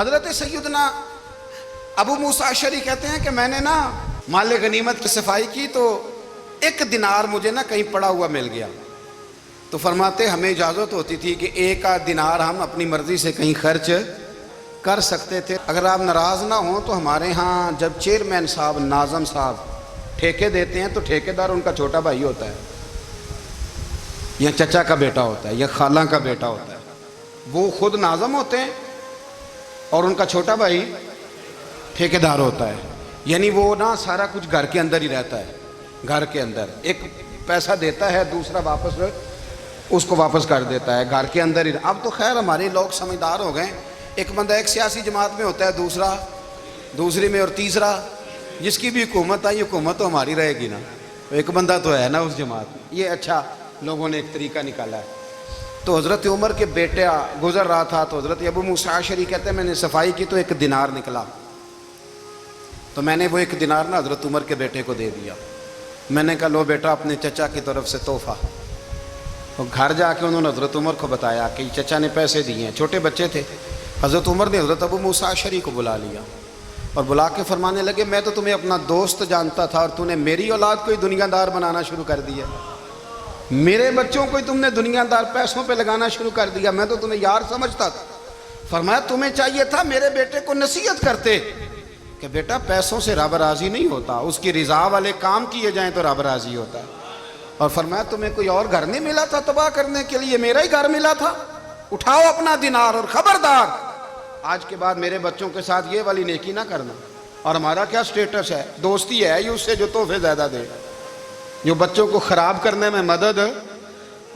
حضرت سیدنا ابو موسیٰ اشعری کہتے ہیں کہ میں نے نا مال غنیمت کی صفائی کی تو 1 دینار مجھے نا کہیں پڑا ہوا مل گیا، تو فرماتے ہمیں اجازت ہوتی تھی کہ 1 دینار ہم اپنی مرضی سے کہیں خرچ کر سکتے تھے۔ اگر آپ ناراض نہ ہوں تو ہمارے ہاں جب چیئرمین صاحب، ناظم صاحب ٹھیکے دیتے ہیں تو ٹھیکیدار ان کا چھوٹا بھائی ہوتا ہے یا چچا کا بیٹا ہوتا ہے یا خالہ کا بیٹا ہوتا ہے، وہ خود ناظم ہوتے ہیں اور ان کا چھوٹا بھائی ٹھیکیدار ہوتا ہے، یعنی وہ نا سارا کچھ گھر کے اندر ہی رہتا ہے، گھر کے اندر ایک پیسہ دیتا ہے دوسرا واپس اس کو واپس کر دیتا ہے، گھر کے اندر ہی۔ اب تو خیر ہمارے لوگ سمجھدار ہو گئے، ایک بندہ ایک سیاسی جماعت میں ہوتا ہے، دوسرا دوسری میں، اور تیسرا جس کی بھی حکومت آئی حکومت تو ہماری رہے گی نا، ایک بندہ تو ہے نا اس جماعت میں۔ یہ اچھا لوگوں نے ایک طریقہ نکالا ہے۔ تو حضرت عمر کے بیٹا گزر رہا تھا تو حضرت ابو موسیٰ اشعری کہتے ہیں میں نے صفائی کی تو 1 دینار نکلا، تو میں نے وہ 1 دینار نا حضرت عمر کے بیٹے کو دے دیا۔ میں نے کہا لو بیٹا اپنے چچا کی طرف سے تحفہ۔ تو گھر جا کے انہوں نے حضرت عمر کو بتایا کہ چچا نے پیسے دیے ہیں، چھوٹے بچے تھے۔ حضرت عمر نے حضرت ابو موسیٰ اشعری کو بلا لیا اور بلا کے فرمانے لگے میں تو تمہیں اپنا دوست جانتا تھا اور تو نے میری اولاد کو ہی دنیا دار بنانا شروع کر دیا، میرے بچوں کو ہی تم نے دنیا دار پیسوں پہ لگانا شروع کر دیا، میں تو تمہیں یار سمجھتا تھا۔ فرمایا تمہیں چاہیے تھا میرے بیٹے کو نصیحت کرتے کہ بیٹا پیسوں سے رب راضی نہیں ہوتا، اس کی رضا والے کام کیے جائیں تو رب راضی ہوتا ہے۔ اور فرمایا تمہیں کوئی اور گھر نہیں ملا تھا تباہ کرنے کے لیے، میرا ہی گھر ملا تھا، اٹھاؤ اپنا دینار اور خبردار آج کے بعد میرے بچوں کے ساتھ یہ والی نیکی نہ کرنا۔ اور ہمارا کیا سٹیٹس ہے، دوستی ہے یہ اس سے جو تحفے زیادہ دے، جو بچوں کو خراب کرنے میں مدد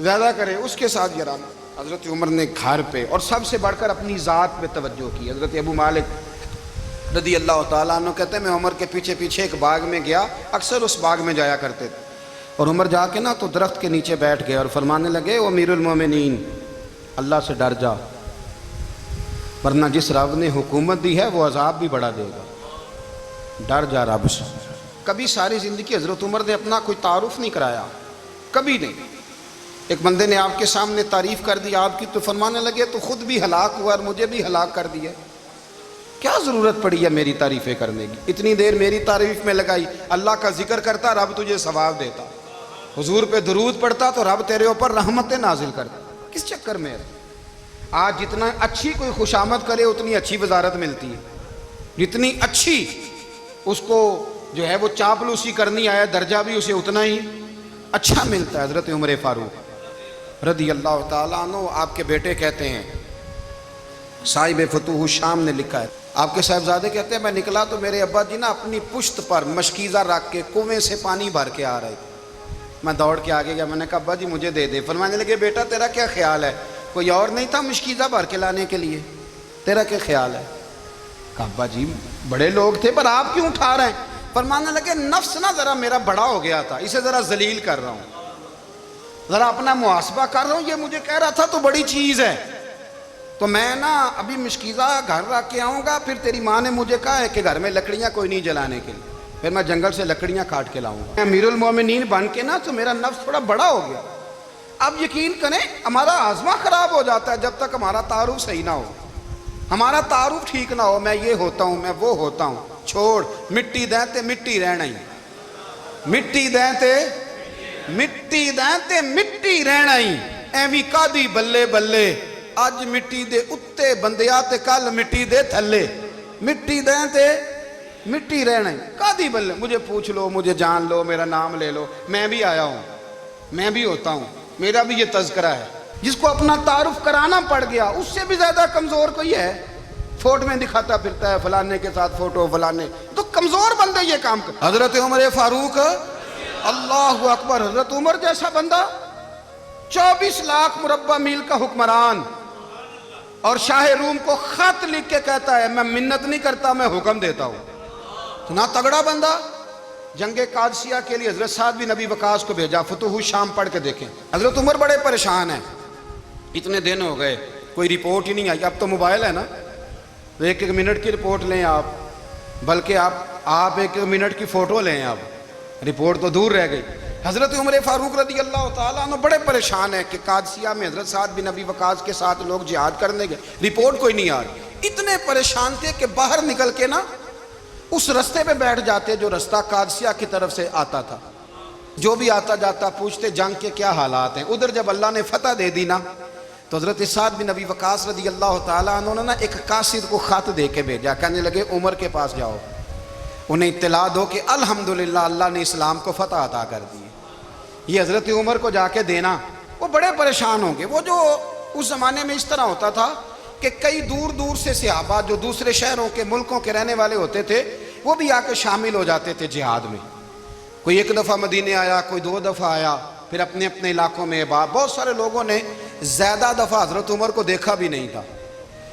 زیادہ کرے اس کے ساتھ یہ رہنا۔ حضرت عمر نے گھر پہ اور سب سے بڑھ کر اپنی ذات پہ توجہ کی۔ حضرت ابو مالک رضی اللہ تعالیٰ عنہ کہتے ہیں میں عمر کے پیچھے پیچھے ایک باغ میں گیا، اکثر اس باغ میں جایا کرتے تھے، اور عمر جا کے نا تو درخت کے نیچے بیٹھ گئے اور فرمانے لگے او امیر المومنین اللہ سے ڈر جا، ورنہ جس رب نے حکومت دی ہے وہ عذاب بھی بڑھا دے گا، ڈر جا رب سے۔ کبھی ساری زندگی حضرت عمر نے اپنا کوئی تعارف نہیں کرایا، کبھی نہیں۔ ایک بندے نے آپ کے سامنے تعریف کر دی آپ کی تو فرمانے لگے تو خود بھی ہلاک ہوا اور مجھے بھی ہلاک کر دیا، کیا ضرورت پڑی ہے میری تعریفیں کرنے کی، اتنی دیر میری تعریف میں لگائی، اللہ کا ذکر کرتا رب تجھے ثواب دیتا، حضور پہ درود پڑھتا تو رب تیرے اوپر رحمتیں نازل کرتا، کس چکر میں ہے؟ آج جتنا اچھی کوئی خوشامد کرے اتنی اچھی وزارت ملتی ہے، جتنی اچھی اس کو جو ہے وہ چاپلوسی کرنی آیا درجہ بھی اسے اتنا ہی اچھا ملتا ہے۔ حضرت عمر فاروق رضی اللہ تعالیٰ عنہ آپ کے بیٹے کہتے ہیں، صاحب فتوح الشام نے لکھا ہے، آپ کے صاحبزادے کہتے ہیں میں نکلا تو میرے ابا جی نا اپنی پشت پر مشکیزہ رکھ کے کنویں سے پانی بھر کے آ رہے تھے، میں دوڑ کے آگے گیا، میں نے کہا ابا جی مجھے دے دے۔ فرمانے لگے بیٹا تیرا کیا خیال ہے، کوئی اور نہیں تھا مشکیزہ بھر کے لانے کے لیے، تیرا کیا خیال ہے؟ کہا ابا جی بڑے لوگ تھے پر آپ کیوں اٹھا رہے ہیں؟ فرمانے لگے نفس نا ذرا میرا بڑا ہو گیا تھا، اسے ذرا ذلیل کر رہا ہوں، ذرا اپنا محاسبہ کر رہا ہوں، یہ مجھے کہہ رہا تھا تو بڑی چیز ہے، تو میں نا ابھی مشکیزہ گھر رکھ کے آؤں گا، پھر تیری ماں نے مجھے کہا ہے کہ گھر میں لکڑیاں کوئی نہیں جلانے کے لیے، پھر میں جنگل سے لکڑیاں کاٹ کے لاؤں گا، امیر المومنین بن کے نا تو میرا نفس تھوڑا بڑا ہو گیا۔ اب یقین کریں ہمارا آزما خراب ہو جاتا ہے جب تک ہمارا تعارف صحیح نہ ہو، ہمارا تعارف ٹھیک نہ ہو، میں یہ ہوتا ہوں میں وہ ہوتا ہوں، چھوڑ مٹی دیں تے مٹی رہنا ہی، مٹی دیں تے مٹی دیں تے مٹی رہنا ہی، ایویں کادی بلے بلے اج مٹی دے اتے بندیا تے کل مٹی دے تھلے، مٹی دیں تے مٹی رہنا ہی، کادی بلے، مجھے پوچھ لو مجھے جان لو میرا نام لے لو، میں بھی آیا ہوں، میں بھی ہوتا ہوں، میرا بھی یہ تذکرہ ہے۔ جس کو اپنا تعارف کرانا پڑ گیا اس سے بھی زیادہ کمزور کوئی ہے، فوٹو میں دکھاتا پھرتا ہے فلانے کے ساتھ فوٹو، فلانے تو کمزور بندے یہ کام کرتے۔ حضرت عمر فاروق اللہ اکبر، حضرت عمر جیسا بندہ 24 لاکھ مربع میل کا حکمران، اور شاہ روم کو خط لکھ کے کہتا ہے میں منت نہیں کرتا میں حکم دیتا ہوں، اتنا تگڑا بندہ۔ جنگ قادسیہ کے لیے حضرت سعد بن ابی وقاص کو بھیجا، فتوح الشام پڑھ کے دیکھیں، حضرت عمر بڑے پریشان ہیں، اتنے دن ہو گئے کوئی رپورٹ ہی نہیں آئی، اب تو موبائل ہے نا، ایک ایک منٹ کی رپورٹ لیں آپ، بلکہ آپ ایک ایک منٹ کی فوٹو لیں، آپ رپورٹ تو دور رہ گئی۔ حضرت عمر فاروق رضی اللہ تعالیٰ عنہ بڑے پریشان ہیں کہ قادسیہ میں حضرت سعد بن ابی وقاص کے ساتھ لوگ جہاد کرنے گئے، رپورٹ کوئی نہیں آ رہی، اتنے پریشان تھے کہ باہر نکل کے نا اس رستے پہ بیٹھ جاتے جو رستہ قادسیہ کی طرف سے آتا تھا. جو بھی آتا جاتا پوچھتے جنگ کے کیا حالات ہیں. ادھر جب اللہ نے فتح دے دی نا تو حضرت سعد بن ابی وقاص رضی اللہ تعالیٰ عنہ نے نا ایک قاصد کو خط دے کے بھیجا. کہنے لگے عمر کے پاس جاؤ, انہیں اطلاع دو کہ الحمدللہ اللہ نے اسلام کو فتح عطا کر دی. یہ حضرت عمر کو جا کے دینا. وہ بڑے پریشان ہوں گے. وہ جو اس زمانے میں اس طرح ہوتا تھا کہ کئی دور دور سے صحابہ جو دوسرے شہروں کے ملکوں کے رہنے والے ہوتے تھے وہ بھی آ کے شامل ہو جاتے تھے جہاد میں. کوئی ایک دفعہ مدینے آیا, کوئی 2 دفعہ آیا, پھر اپنے اپنے علاقوں میں. بہت سارے لوگوں نے زیادہ دفعہ حضرت عمر کو دیکھا بھی نہیں تھا.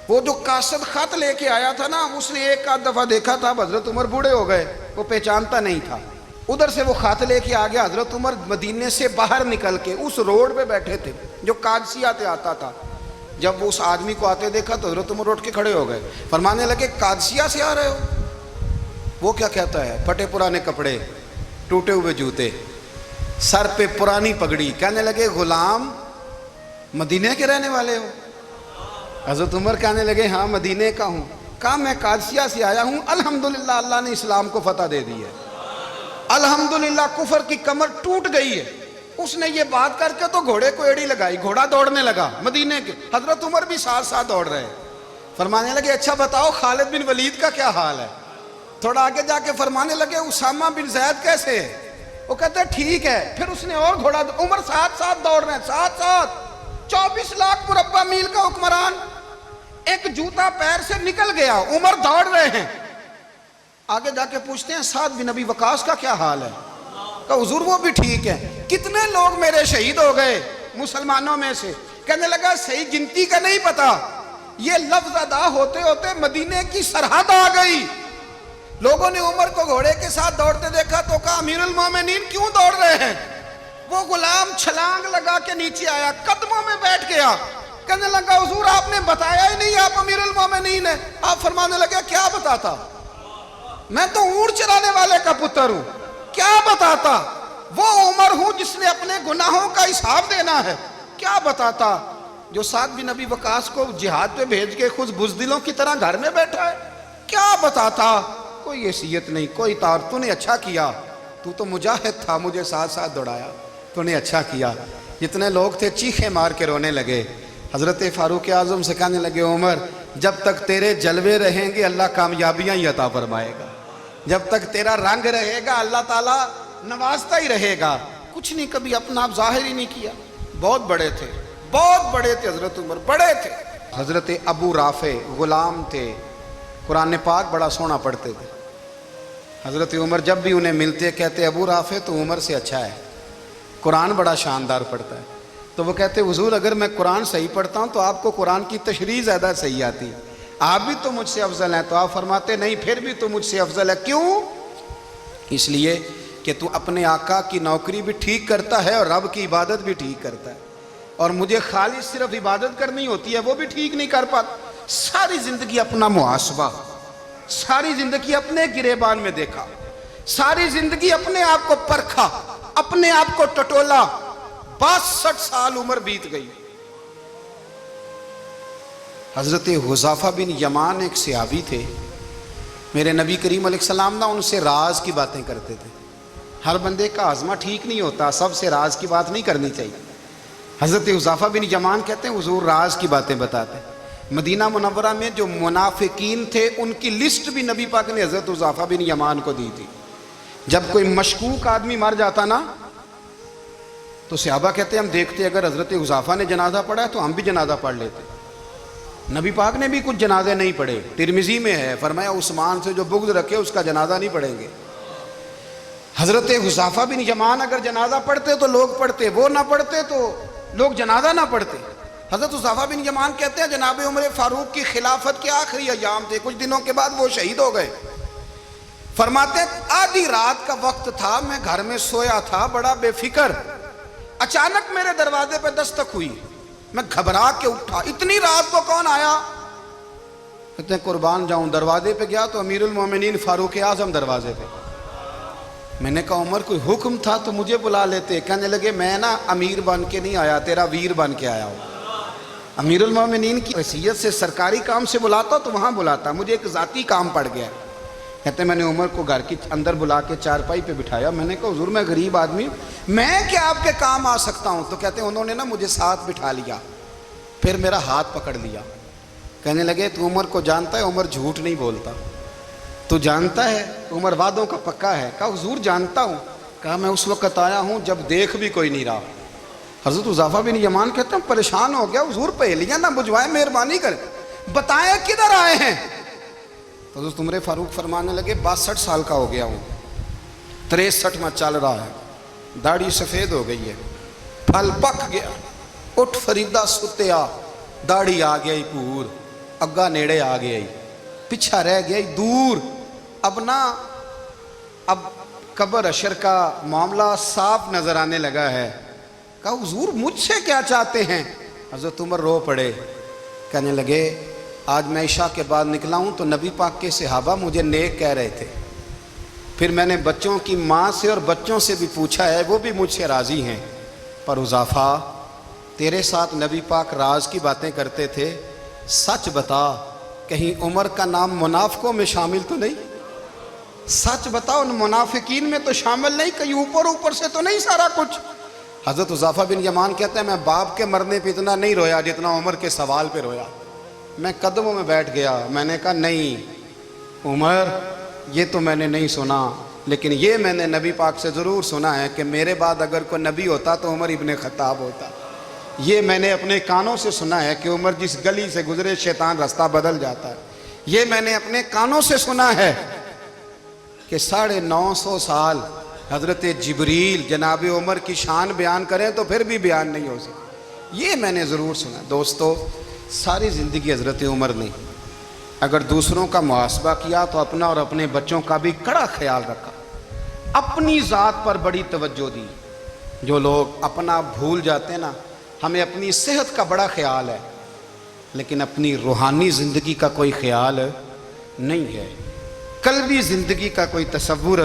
وہ جو قاصد خط لے کے آیا تھا نا اس نے 1 دفعہ دیکھا تھا. حضرت عمر بوڑھے ہو گئے, وہ پہچانتا نہیں تھا. ادھر سے وہ خط لے کے آ گیا. حضرت عمر مدینے سے باہر نکل کے اس روڈ پہ بیٹھے تھے جو قادسیہ سے آتا تھا. جب وہ اس آدمی کو آتے دیکھا تو حضرت عمر اٹھ کے کھڑے ہو گئے, فرمانے لگے قادسیہ سے آ رہے ہو؟ وہ کیا کہتا ہے؟ پھٹے پرانے کپڑے, ٹوٹے ہوئے جوتے, سر پہ پرانی پگڑی. کہنے لگے غلام مدینے کے رہنے والے ہو؟ حضرت عمر کہنے لگے ہاں مدینے کا ہوں. کہا میں قادسیہ سے آیا ہوں, الحمدللہ اللہ نے اسلام کو فتح دے دی ہے, الحمدللہ کفر کی کمر ٹوٹ گئی ہے. اس نے یہ بات کر کے تو گھوڑے کو ایڑی لگائی, گھوڑا دوڑنے لگا مدینے کے. حضرت عمر بھی ساتھ ساتھ دوڑ رہے. فرمانے لگے اچھا بتاؤ خالد بن ولید کا کیا حال ہے؟ تھوڑا آگے جا کے فرمانے لگے اسامہ بن زید کیسے ہے؟ وہ کہتے ہیں ٹھیک ہے. پھر اس نے اور گھوڑا, عمر ساتھ ساتھ دوڑ رہے ہیں, ساتھ ساتھ. 24 لاکھ مربع میل کا حکمران, ایک جوتا پیر سے نکل گیا, عمر دوڑ رہے ہیں. آگے جا کے پوچھتے ہیں سعد بن ابی وقاص کا کیا حال ہے؟ کہا حضور وہ بھی ٹھیک ہے. کتنے لوگ میرے شہید ہو گئے مسلمانوں میں سے؟ کہنے لگا صحیح گنتی کا نہیں پتا, یہ لفظ ادا ہوتے ہوتے مدینے کی سرحد آ گئی. لوگوں نے عمر کو گھوڑے کے ساتھ دوڑتے دیکھا تو کہا امیر المومنین کیوں دوڑ رہے ہیں؟ وہ غلام چھلانگ لگا کے نیچے آیا, قدموں میں بیٹھ گیا. کہنے لگا حضور آپ نے بتایا ہی نہیں آپ امیر المومنین ہیں. آپ فرمانے لگے کیا بتاتا؟ میں تو اونٹ چرانے والے کا پتر ہوں, کیا بتاتا؟ وہ عمر ہوں جس نے اپنے گناہوں کا حساب دینا ہے, کیا بتاتا؟ جو سعد بن ابی وقاص کو جہاد پہ بھیج کے خود بزدلوں کی طرح گھر میں بیٹھا ہے, کیا بتاتا؟ کوئی حیثیت نہیں, کوئی طور. تو نے اچھا کیا, تو تو مجاہد تھا, مجھے ساتھ ساتھ دوڑایا, تو نے اچھا کیا. جتنے لوگ تھے چیخیں مار کے رونے لگے. حضرت فاروق اعظم سے کہنے لگے عمر جب تک تیرے جلوے رہیں گے اللہ کامیابیاں ہی عطا فرمائے گا, جب تک تیرا رنگ رہے گا اللہ تعالیٰ نوازتا ہی رہے گا. کچھ نہیں کبھی اپنا آپ ظاہر ہی نہیں کیا. بہت بڑے تھے, بہت بڑے تھے حضرت عمر, بڑے تھے. حضرت ابو رافع غلام تھے, قرآن پاک بڑا سونا پڑھتے تھے. حضرت عمر جب بھی انہیں ملتے کہتے ابو رافع تو عمر سے اچھا ہے, قرآن بڑا شاندار پڑھتا ہے. تو وہ کہتے حضور اگر میں قرآن صحیح پڑھتا ہوں تو آپ کو قرآن کی تشریح زیادہ صحیح آتی ہے, آپ بھی تو مجھ سے افضل ہیں. تو آپ فرماتے نہیں پھر بھی تو مجھ سے افضل ہے. کیوں؟ اس لیے کہ تو اپنے آقا کی نوکری بھی ٹھیک کرتا ہے اور رب کی عبادت بھی ٹھیک کرتا ہے, اور مجھے خالص صرف عبادت کرنی ہوتی ہے وہ بھی ٹھیک نہیں کر پاتا. ساری زندگی اپنا محاسبہ, ساری زندگی اپنے گریبان میں دیکھا, ساری زندگی اپنے آپ کو پرکھا, اپنے آپ کو ٹٹولا. 62 سال عمر بیت گئی. حضرت حذیفہ بن یمان ایک صحابی تھے, میرے نبی کریم علیہ السلام نا ان سے راز کی باتیں کرتے تھے. ہر بندے کا ہاضمہ ٹھیک نہیں ہوتا, سب سے راز کی بات نہیں کرنی چاہیے. حضرت حذیفہ بن یمان کہتے ہیں حضور راز کی باتیں بتاتے. مدینہ منورہ میں جو منافقین تھے ان کی لسٹ بھی نبی پاک نے حضرت حذیفہ بن یمان کو دی تھی. جب کوئی مشکوک آدمی مر جاتا نا تو صحابہ کہتے ہیں ہم دیکھتے اگر حضرت حذیفہ نے جنازہ پڑھا ہے تو ہم بھی جنازہ پڑھ لیتے. نبی پاک نے بھی کچھ جنازے نہیں پڑھے. ترمذی میں ہے, فرمایا عثمان سے جو بغض رکھے اس کا جنازہ نہیں پڑھیں گے. حضرت حذیفہ بن یمان اگر جنازہ پڑھتے تو لوگ پڑھتے, وہ نہ پڑھتے تو لوگ جنازہ نہ پڑھتے. حضرت حذیفہ بن یمان کہتے ہیں جناب عمر فاروق کی خلافت کے آخری ایام تھے, کچھ دنوں کے بعد وہ شہید ہو گئے. فرماتے آدھی رات کا وقت تھا, میں گھر میں سویا تھا بڑا بے فکر, اچانک میرے دروازے پہ دستک ہوئی, میں گھبرا کے اٹھا. اتنی رات کو کون آیا؟ کہتے ہیں قربان جاؤں, دروازے پہ گیا تو امیر المومنین فاروق اعظم دروازے پہ. میں نے کہا عمر کوئی حکم تھا تو مجھے بلا لیتے. کہنے لگے میں نا امیر بن کے نہیں آیا, تیرا ویر بن کے آیا ہوں. امیر المومنین کی حیثیت سے سرکاری کام سے بلاتا تو وہاں بلاتا، مجھے ایک ذاتی کام پڑ گیا۔ کہتے ہیں میں نے عمر کو گھر کی اندر بلا کے چارپائی پہ بٹھایا، میں نے کہا حضور میں غریب آدمی ہوں، میں کیا آپ کے کام آ سکتا ہوں؟ تو کہتے ہیں انہوں نے نا مجھے ساتھ بٹھا لیا، پھر میرا ہاتھ پکڑ لیا، کہنے لگے تو عمر کو جانتا ہے؟ عمر جھوٹ نہیں بولتا۔ تو جانتا ہے؟ عمر وعدوں کا پکا ہے۔ کہا حضور جانتا ہوں۔ کہا میں اس وقت آیا ہوں جب دیکھ بھی کوئی نہیں رہا۔ حضرت حذیفہ بن یمان کہتے ہیں پریشان ہو گیا، حضور پہیلیاں نہ بجھوائے، مہربانی کریں بتائیں کدھر آئے ہیں؟ تو حضرت عمر فاروق فرمانے لگے 62 سال کا ہو گیا ہوں، 63 میں چل رہا ہے، داڑھی سفید ہو گئی ہے، پھل پک گیا، اٹھ فریدہ ستیا، داڑھی آ گئی پور، اگا نیڑے آ گئی، پیچھا رہ گئی دور، اب قبر اشر کا معاملہ صاف نظر آنے لگا ہے۔ کہا حضور مجھ سے کیا چاہتے ہیں؟ حضرت عمر رو پڑے، کہنے لگے آج میں عشاء کے بعد نکلا ہوں تو نبی پاک کے صحابہ مجھے نیک کہہ رہے تھے، پھر میں نے بچوں کی ماں سے اور بچوں سے بھی پوچھا ہے، وہ بھی مجھ سے راضی ہیں، پر حذیفہ تیرے ساتھ نبی پاک راز کی باتیں کرتے تھے، سچ بتا کہیں عمر کا نام منافقوں میں شامل تو نہیں؟ سچ بتا ان منافقین میں تو شامل نہیں، کہیں اوپر سے تو نہیں سارا کچھ؟ حضرت حذیفہ بن یمان کہتے ہیں میں باپ کے مرنے پہ اتنا نہیں رویا جتنا عمر کے سوال پہ رویا۔ میں قدموں میں بیٹھ گیا، میں نے کہا نہیں عمر یہ تو میں نے نہیں سنا، لیکن یہ میں نے نبی پاک سے ضرور سنا ہے کہ میرے بعد اگر کوئی نبی ہوتا تو عمر ابن خطاب ہوتا۔ یہ میں نے اپنے کانوں سے سنا ہے کہ عمر جس گلی سے گزرے شیطان رستہ بدل جاتا ہے۔ یہ میں نے اپنے کانوں سے سنا ہے کہ 950 سال حضرت جبریل جناب عمر کی شان بیان کریں تو پھر بھی بیان نہیں ہو سکتا، یہ میں نے ضرور سنا۔ دوستو ساری زندگی حضرت عمر نے اگر دوسروں کا محاسبہ کیا تو اپنا اور اپنے بچوں کا بھی کڑا خیال رکھا، اپنی ذات پر بڑی توجہ دی۔ جو لوگ اپنا بھول جاتے ہیں نا، ہمیں اپنی صحت کا بڑا خیال ہے لیکن اپنی روحانی زندگی کا کوئی خیال نہیں ہے، قلبی زندگی کا کوئی تصور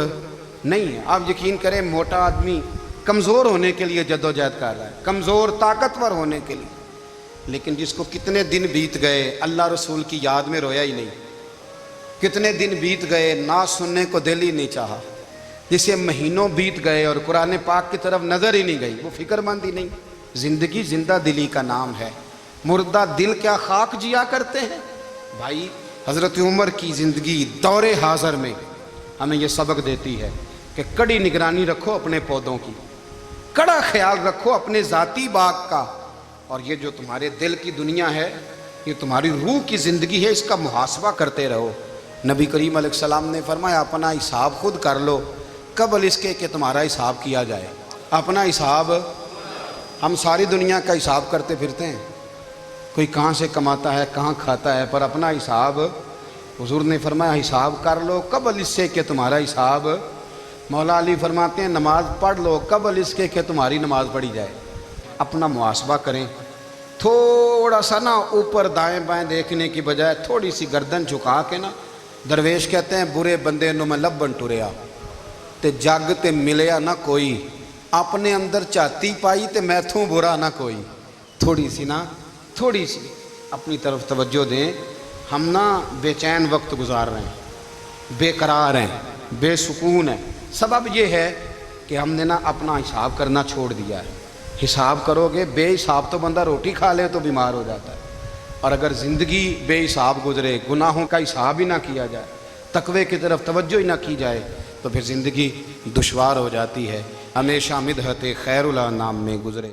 نہیں ہے۔ آپ یقین کریں موٹا آدمی کمزور ہونے کے لیے جدوجہد کر رہا ہے، کمزور طاقتور ہونے کے لیے، لیکن جس کو کتنے دن بیت گئے اللہ رسول کی یاد میں رویا ہی نہیں، کتنے دن بیت گئے نعت سننے کو دل ہی نہیں چاہا، جسے مہینوں بیت گئے اور قرآن پاک کی طرف نظر ہی نہیں گئی، وہ فکر مند ہی نہیں۔ زندگی زندہ دلی کا نام ہے، مردہ دل کیا خاک جیا کرتے ہیں؟ بھائی حضرت عمر کی زندگی دور حاضر میں ہمیں یہ سبق دیتی ہے کہ کڑی نگرانی رکھو اپنے پودوں کی، کڑا خیال رکھو اپنے ذاتی باغ کا، اور یہ جو تمہارے دل کی دنیا ہے یہ تمہاری روح کی زندگی ہے، اس کا محاسبہ کرتے رہو۔ نبی کریم علیہ السلام نے فرمایا اپنا حساب خود کر لو قبل اس کے کہ تمہارا حساب کیا جائے۔ اپنا حساب، ہم ساری دنیا کا حساب کرتے پھرتے ہیں، کوئی کہاں سے کماتا ہے کہاں کھاتا ہے، پر اپنا حساب حضور نے فرمایا حساب کر لو قبل اس سے کہ تمہارا حساب۔ مولا علی فرماتے ہیں نماز پڑھ لو قبل اس کے کہ تمہاری نماز پڑھی جائے۔ اپنا محاسبہ کریں، تھوڑا سا نا اوپر دائیں بائیں دیکھنے کی بجائے تھوڑی سی گردن جھکا کے نا، درویش کہتے ہیں برے بندے نو میں لبن ٹریا تے جگ تے ملیا نہ کوئی، اپنے اندر چاتی پائی تے میتھوں برا نہ کوئی۔ تھوڑی سی اپنی طرف توجہ دیں۔ ہم نا بے چین وقت گزار رہے ہیں، بے قرار ہیں، بے سکون ہیں، سبب یہ ہے کہ ہم نے نا اپنا حساب کرنا چھوڑ دیا ہے۔ حساب کرو گے، بے حساب تو بندہ روٹی کھا لے تو بیمار ہو جاتا ہے، اور اگر زندگی بے حساب گزرے، گناہوں کا حساب ہی نہ کیا جائے، تقوی کی طرف توجہ ہی نہ کی جائے، تو پھر زندگی دشوار ہو جاتی ہے۔ ہمیشہ مدحت خیر الانام میں گزرے۔